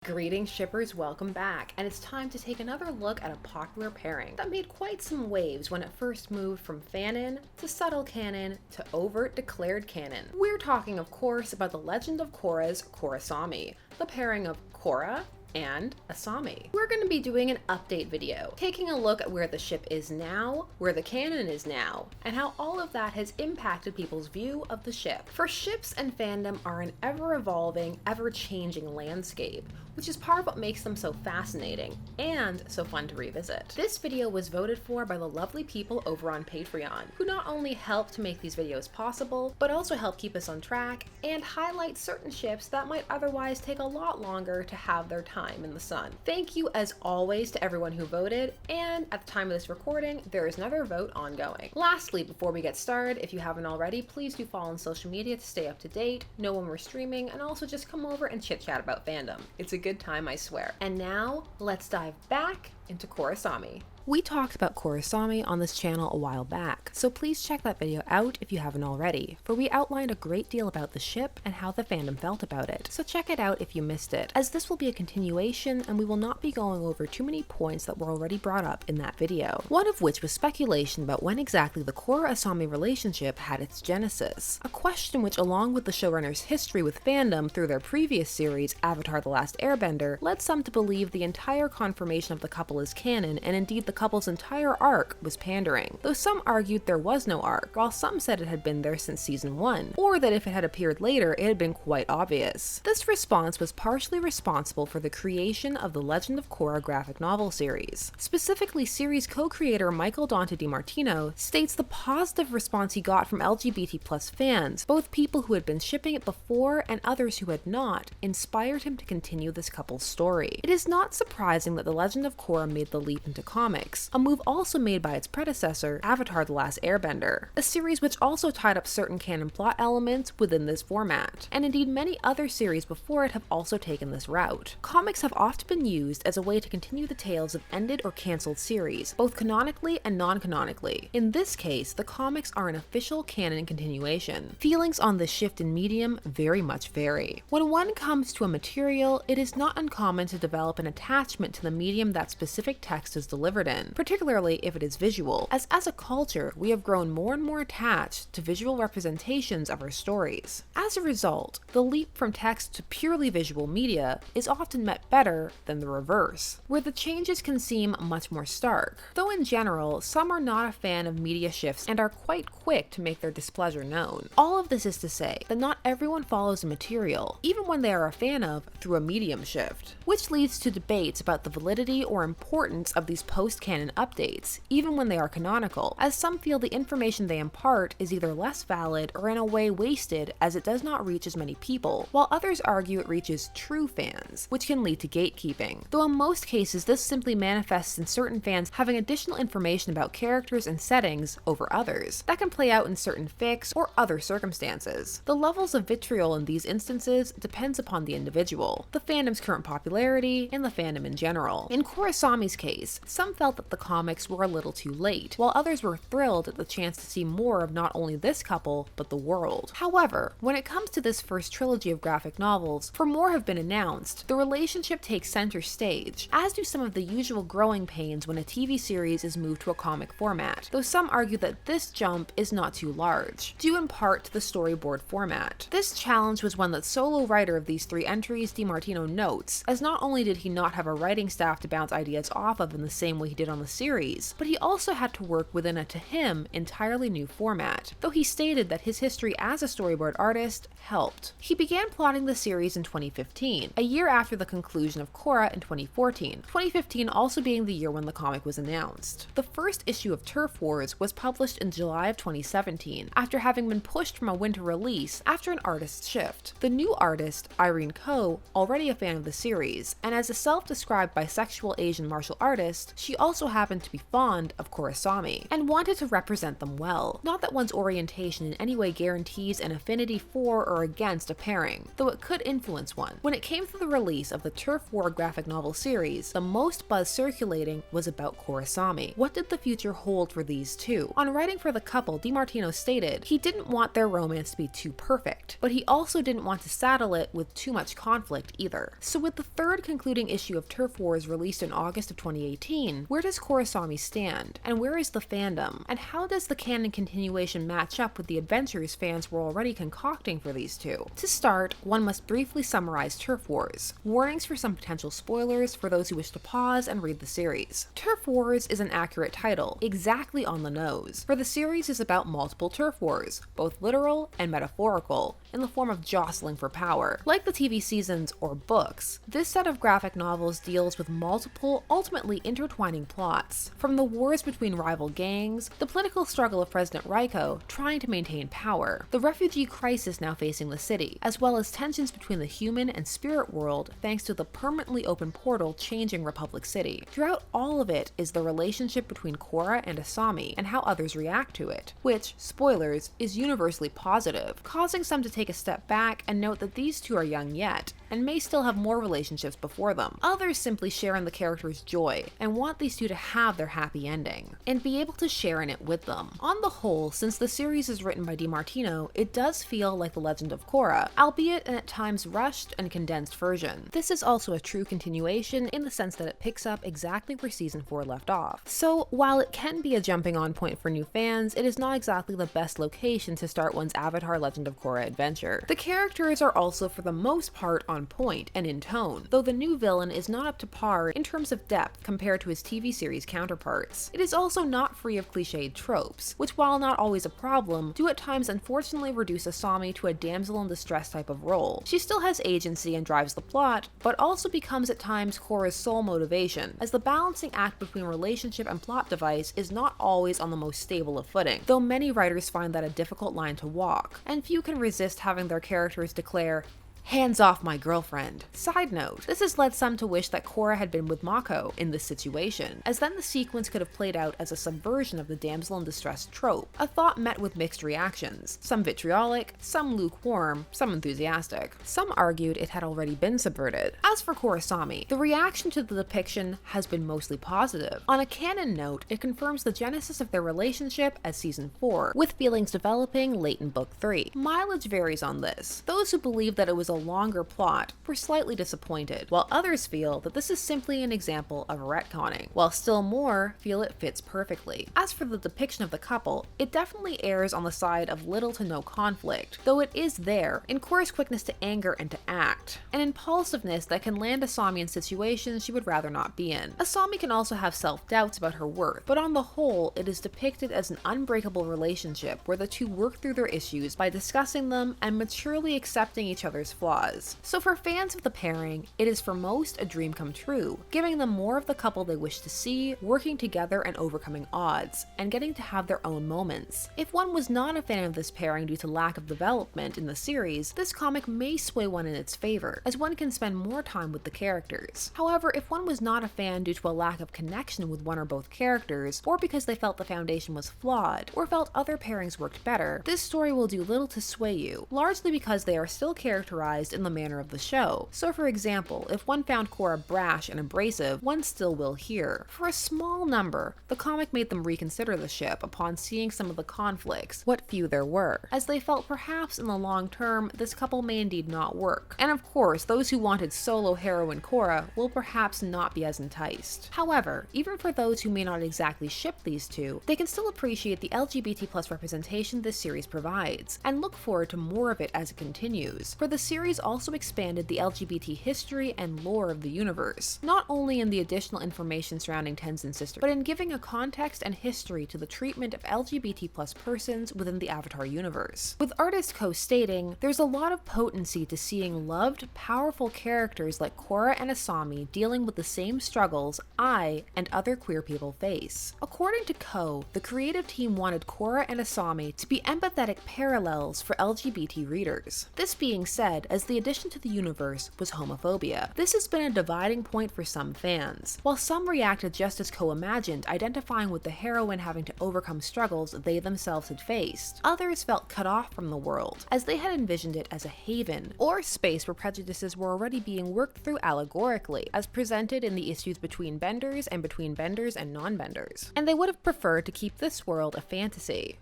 Greetings shippers, welcome back, and it's time to take another look at a popular pairing that made quite some waves when it first moved from fanon to subtle canon to overt declared canon. We're talking of course about the Legend of Korra's Korrasami, the pairing of Korra and Asami. We're going to be doing an update video, taking a look at where the ship is now, where the canon is now, and how all of that has impacted people's view of the ship. For ships and fandom are an ever-evolving, ever-changing landscape, which is part of what makes them so fascinating and so fun to revisit. This video was voted for by the lovely people over on Patreon, who not only help to make these videos possible, but also help keep us on track and highlight certain ships that might otherwise take a lot longer to have their time in the sun. Thank you as always to everyone who voted, and at the time of this recording, there is another vote ongoing. Lastly, before we get started, if you haven't already, please do follow on social media to stay up to date, know when we're streaming, and also just come over and chit chat about fandom. It's a good time, I swear. And now, let's dive back into Korrasami. We talked about Korrasami on this channel a while back, so please check that video out if you haven't already, for we outlined a great deal about the ship and how the fandom felt about it, so check it out if you missed it, as this will be a continuation and we will not be going over too many points that were already brought up in that video, one of which was speculation about when exactly the Korra-Asami relationship had its genesis, a question which, along with the showrunner's history with fandom through their previous series, Avatar: The Last Airbender, led some to believe the entire confirmation of the couple is canon, and indeed the couple's entire arc was pandering, though some argued there was no arc, while some said it had been there since season 1, or that if it had appeared later it had been quite obvious. This response was partially responsible for the creation of the Legend of Korra graphic novel series. Specifically, series co-creator Michael Dante DiMartino states the positive response he got from LGBT+ fans, both people who had been shipping it before and others who had not, inspired him to continue this couple's story. It is not surprising that the Legend of Korra made the leap into comics, a move also made by its predecessor, Avatar: The Last Airbender, a series which also tied up certain canon plot elements within this format, and indeed many other series before it have also taken this route. Comics have often been used as a way to continue the tales of ended or cancelled series, both canonically and non-canonically. In this case, the comics are an official canon continuation. Feelings on this shift in medium very much vary. When one comes to a material, it is not uncommon to develop an attachment to the medium that specific text is delivered in, particularly if it is visual, as a culture we have grown more and more attached to visual representations of our stories. As a result, the leap from text to purely visual media is often met better than the reverse, where the changes can seem much more stark, though in general some are not a fan of media shifts and are quite quick to make their displeasure known. All of this is to say that not everyone follows a material, even when they are a fan of, through a medium shift, which leads to debates about the validity or importance of these post-canon updates, even when they are canonical, as some feel the information they impart is either less valid or in a way wasted as it does not reach as many people, while others argue it reaches true fans, which can lead to gatekeeping, though in most cases this simply manifests in certain fans having additional information about characters and settings over others. That can play out in certain fics or other circumstances. The levels of vitriol in these instances depends upon the individual, the fandom's current popularity, and the fandom in general. In Korrasami's case, some felt that the comics were a little too late, while others were thrilled at the chance to see more of not only this couple, but the world. However, when it comes to this first trilogy of graphic novels, for more have been announced, the relationship takes center stage, as do some of the usual growing pains when a TV series is moved to a comic format, though some argue that this jump is not too large, due in part to the storyboard format. This challenge was one that solo writer of these 3 entries, DiMartino, notes, as not only did he not have a writing staff to bounce ideas off of in the same way he did on the series, but he also had to work within a, to him, entirely new format, though he stated that his history as a storyboard artist helped. He began plotting the series in 2015, a year after the conclusion of Korra in 2014, 2015 also being the year when the comic was announced. The first issue of Turf Wars was published in July of 2017, after having been pushed from a winter release after an artist's shift. The new artist, Irene Ko, already a fan of the series, and as a self-described bisexual Asian martial artist, she also also happened to be fond of Korrasami and wanted to represent them well. Not that one's orientation in any way guarantees an affinity for or against a pairing, though it could influence one. When it came to the release of the Turf War graphic novel series, the most buzz circulating was about Korrasami. What did the future hold for these two? On writing for the couple, DiMartino stated he didn't want their romance to be too perfect, but he also didn't want to saddle it with too much conflict either. So with the third concluding issue of Turf Wars released in August of 2018, where does Korrasami stand? And where is the fandom? And how does the canon continuation match up with the adventures fans were already concocting for these two? To start, one must briefly summarize Turf Wars. Warnings for some potential spoilers for those who wish to pause and read the series. Turf Wars is an accurate title, exactly on the nose, for the series is about multiple turf wars, both literal and metaphorical, in the form of jostling for power. Like the TV seasons or books, this set of graphic novels deals with multiple, ultimately intertwining plots, from the wars between rival gangs, the political struggle of President Raiko trying to maintain power, the refugee crisis now facing the city, as well as tensions between the human and spirit world thanks to the permanently open portal changing Republic City. Throughout all of it is the relationship between Korra and Asami and how others react to it, which, spoilers, is universally positive, causing some to take a step back and note that these two are young yet, and may still have more relationships before them. Others simply share in the character's joy, and want these two to have their happy ending, and be able to share in it with them. On the whole, since the series is written by DiMartino, it does feel like The Legend of Korra, albeit an at times rushed and condensed version. This is also a true continuation in the sense that it picks up exactly where season 4 left off. So while it can be a jumping on point for new fans, it is not exactly the best location to start one's Avatar Legend of Korra adventure. The characters are also for the most part on point and in tone, though the new villain is not up to par in terms of depth compared to his TV series counterparts. It is also not free of cliched tropes, which while not always a problem, do at times unfortunately reduce Asami to a damsel in distress type of role. She still has agency and drives the plot, but also becomes at times Korra's sole motivation, as the balancing act between relationship and plot device is not always on the most stable of footing, though many writers find that a difficult line to walk, and few can resist having their characters declare, "Hands off my girlfriend." Side note, this has led some to wish that Korra had been with Mako in this situation, as then the sequence could have played out as a subversion of the damsel in distress trope, a thought met with mixed reactions, some vitriolic, some lukewarm, some enthusiastic. Some argued it had already been subverted. As for Korrasami, the reaction to the depiction has been mostly positive. On a canon note, it confirms the genesis of their relationship as season 4, with feelings developing late in book 3. Mileage varies on this. Those who believe that it was a longer plot were slightly disappointed, while others feel that this is simply an example of retconning, while still more feel it fits perfectly. As for the depiction of the couple, it definitely errs on the side of little to no conflict, though it is there, in Korra's quickness to anger and to act, an impulsiveness that can land Asami in situations she would rather not be in. Asami can also have self-doubts about her worth, but on the whole, it is depicted as an unbreakable relationship where the two work through their issues by discussing them and maturely accepting each other's flaws. So for fans of the pairing, it is for most a dream come true, giving them more of the couple they wish to see, working together and overcoming odds, and getting to have their own moments. If one was not a fan of this pairing due to lack of development in the series, this comic may sway one in its favor, as one can spend more time with the characters. However, if one was not a fan due to a lack of connection with one or both characters, or because they felt the foundation was flawed, or felt other pairings worked better, this story will do little to sway you, largely because they are still characterized in the manner of the show. So for example, if one found Korra brash and abrasive, one still will here. For a small number, the comic made them reconsider the ship upon seeing some of the conflicts, what few there were, as they felt perhaps in the long term this couple may indeed not work. And of course, those who wanted solo heroine Korra will perhaps not be as enticed. However, even for those who may not exactly ship these two, they can still appreciate the LGBT+ representation this series provides, and look forward to more of it as it continues, for the series also expanded the LGBT history and lore of the universe, not only in the additional information surrounding Tenzin sisters, but in giving a context and history to the treatment of LGBT+ persons within the Avatar universe. With artist Co stating, "There's a lot of potency to seeing loved, powerful characters like Korra and Asami dealing with the same struggles I and other queer people face." According to Co, the creative team wanted Korra and Asami to be empathetic parallels for LGBT readers. This being said, as the addition to the universe was homophobia. This has been a dividing point for some fans. While some reacted just as co-imagined, identifying with the heroine having to overcome struggles they themselves had faced, others felt cut off from the world, as they had envisioned it as a haven, or space where prejudices were already being worked through allegorically, as presented in the issues between benders and between benders and non-benders. And they would have preferred to keep this world a fantasy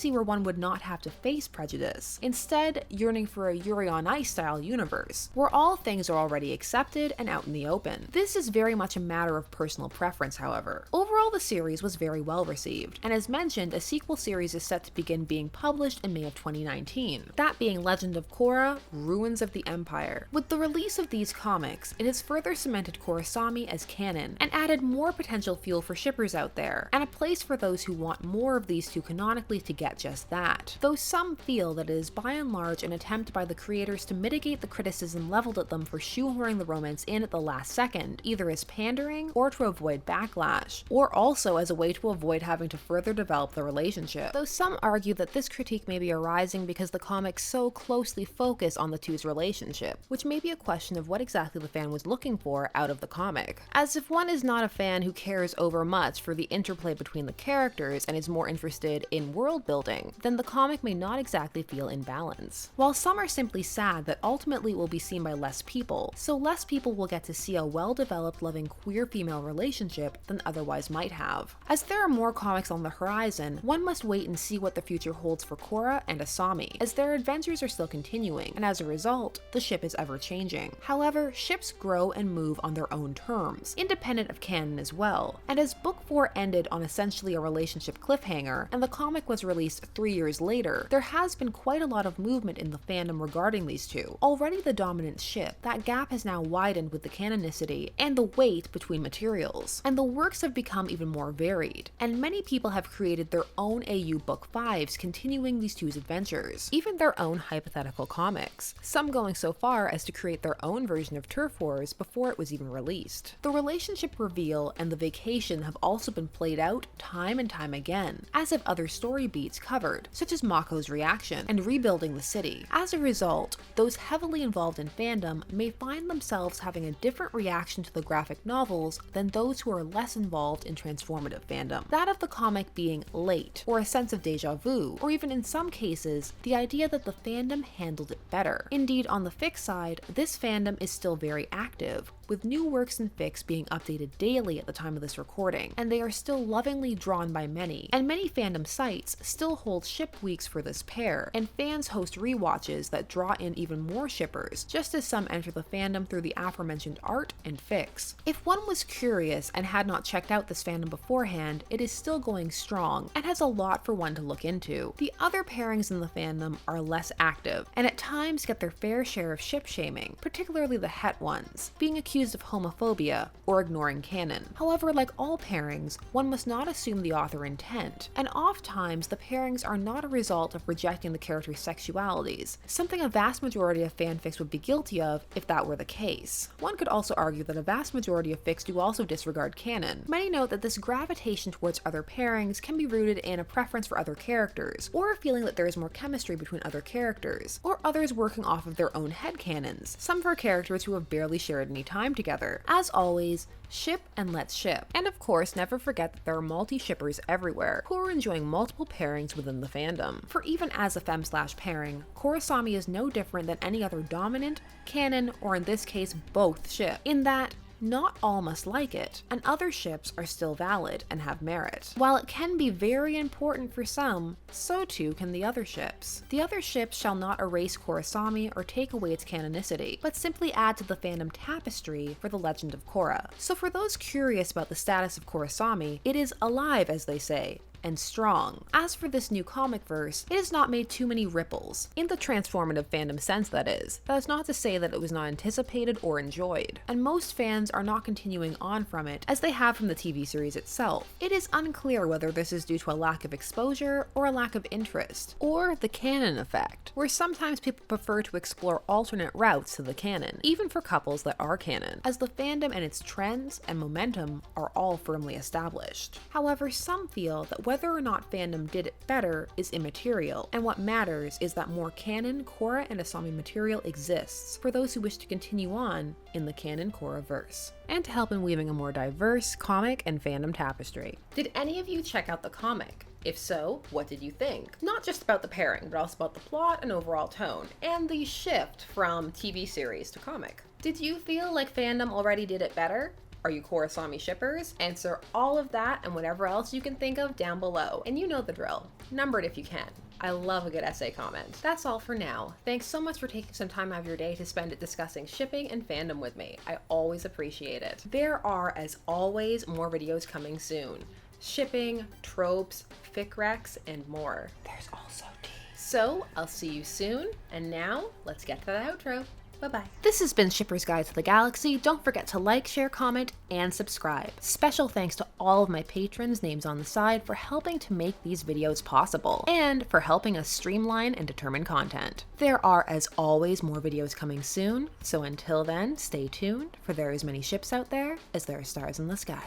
where one would not have to face prejudice, instead yearning for a Yuri on Ice style universe, where all things are already accepted and out in the open. This is very much a matter of personal preference, however. Overall, the series was very well received, and as mentioned, a sequel series is set to begin being published in May of 2019, that being Legend of Korra: Ruins of the Empire. With the release of these comics, it has further cemented Korrasami as canon, and added more potential fuel for shippers out there, and a place for those who want more of these two canonically to get just that. Though some feel that it is by and large an attempt by the creators to mitigate the criticism leveled at them for shoehorning the romance in at the last second, either as pandering or to avoid backlash, or also as a way to avoid having to further develop the relationship. Though some argue that this critique may be arising because the comics so closely focus on the two's relationship, which may be a question of what exactly the fan was looking for out of the comic. As if one is not a fan who cares over much for the interplay between the characters and is more interested in world building, then the comic may not exactly feel in balance. While some are simply sad that ultimately it will be seen by less people, so less people will get to see a well-developed, loving queer female relationship than otherwise might have. As there are more comics on the horizon, one must wait and see what the future holds for Korra and Asami, as their adventures are still continuing, and as a result, the ship is ever-changing. However, ships grow and move on their own terms, independent of canon as well, and as Book 4 ended on essentially a relationship cliffhanger, and the comic was released 3 years later, there has been quite a lot of movement in the fandom regarding these two. Already the dominant ship, that gap has now widened with the canonicity and the weight between materials, and the works have become even more varied, and many people have created their own AU Book 5s continuing these two's adventures, even their own hypothetical comics, some going so far as to create their own version of Turf Wars before it was even released. The relationship reveal and the vacation have also been played out time and time again, as have other story beats covered, such as Mako's reaction and rebuilding the city. As a result, those heavily involved in fandom may find themselves having a different reaction to the graphic novels than those who are less involved in transformative fandom. That of the comic being late, or a sense of deja vu, or even in some cases, the idea that the fandom handled it better. Indeed, on the fic side, this fandom is still very active, with new works and fics being updated daily at the time of this recording, and they are still lovingly drawn by many, and many fandom sites still hold ship weeks for this pair, and fans host rewatches that draw in even more shippers, just as some enter the fandom through the aforementioned art and fics. If one was curious and had not checked out this fandom beforehand, it is still going strong, and has a lot for one to look into. The other pairings in the fandom are less active, and at times get their fair share of ship shaming, particularly the het ones, being accused of homophobia or ignoring canon. However, like all pairings, one must not assume the author intent, and oftentimes the pairings are not a result of rejecting the character's sexualities, something a vast majority of fanfics would be guilty of if that were the case. One could also argue that a vast majority of fics do also disregard canon. Many note that this gravitation towards other pairings can be rooted in a preference for other characters, or a feeling that there is more chemistry between other characters, or others working off of their own headcanons, some for characters who have barely shared any time together. As always, ship and let's ship. And of course, never forget that there are multi-shippers everywhere who are enjoying multiple pairings within the fandom. For even as a Femslash pairing, Korrasami is no different than any other dominant, canon, or in this case both ship, in that not all must like it, and other ships are still valid and have merit. While it can be very important for some, so too can the other ships. The other ships shall not erase Korrasami or take away its canonicity, but simply add to the fandom tapestry for the Legend of Korra. So for those curious about the status of Korrasami, it is alive, as they say, and strong. As for this new comic verse, it has not made too many ripples, in the transformative fandom sense that is. That is not to say that it was not anticipated or enjoyed, and most fans are not continuing on from it as they have from the TV series itself. It is unclear whether this is due to a lack of exposure or a lack of interest, or the canon effect, where sometimes people prefer to explore alternate routes to the canon, even for couples that are canon, as the fandom and its trends and momentum are all firmly established. However, some feel that Whether or not fandom did it better is immaterial, and what matters is that more canon, Korra, and Asami material exists for those who wish to continue on in the canon Korra verse, and to help in weaving a more diverse comic and fandom tapestry. Did any of you check out the comic? If so, what did you think? Not just about the pairing, but also about the plot and overall tone, and the shift from TV series to comic. Did you feel like fandom already did it better? Are you Korrasami shippers? Answer all of that and whatever else you can think of down below. And you know the drill. Number it if you can. I love a good essay comment. That's all for now. Thanks so much for taking some time out of your day to spend it discussing shipping and fandom with me. I always appreciate it. There are, as always, more videos coming soon. Shipping, tropes, fic recs, and more. There's also tea. So, I'll see you soon, and now, let's get to the outro. Bye-bye. This has been Shipper's Guide to the Galaxy. Don't forget to like, share, comment, and subscribe. Special thanks to all of my patrons, names on the side, for helping to make these videos possible, and for helping us streamline and determine content. There are, as always, more videos coming soon, so until then, stay tuned, for there are as many ships out there as there are stars in the sky.